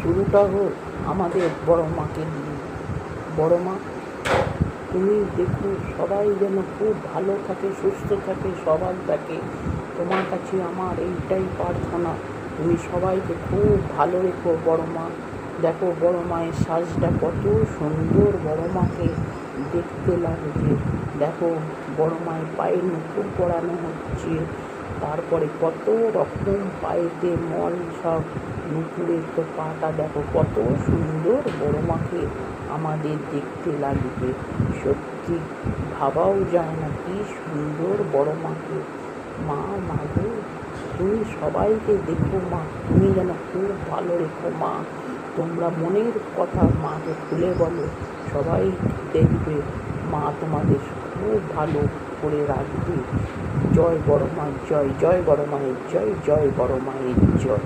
শুরুটা হোক আমাদের বড় মাকে দিয়ে। বড় মা, তুমি দেখো সবাই যেন খুব ভালো থাকে, সুস্থ থাকে, সবার থাকে। তোমার কাছে আমার এইটাই প্রার্থনা, তুমি সবাইকে খুব ভালো রেখো বড় মা। দেখো বড় মায়ের সাজটা কত সুন্দর, বড় মাকে দেখতে লাগছে। দেখো বড় মায়ের পায়ে নুপুর পরানো হচ্ছে, তারপরে কত রকম পায়েতে মল সব নুপুরের, তো পাটা দেখো কত সুন্দর বড় মাকে আমাদের দেখতে লাগবে। সত্যি ভাবাও যায় না কি সুন্দর বড় মাকে। মা, মাগো, তুমি সবাইকে দেখো মা, তুমি যেন খুব ভালো রেখো মা। তোমরা মনের কথা মাকে খুলে বলো, সবাই দেখবে মা তোমাদের খুব ভালো করে রাখবে। জয় বড় মায়ের জয়, জয় বড় মায়ের জয়, জয় বড় মায়ের জয়।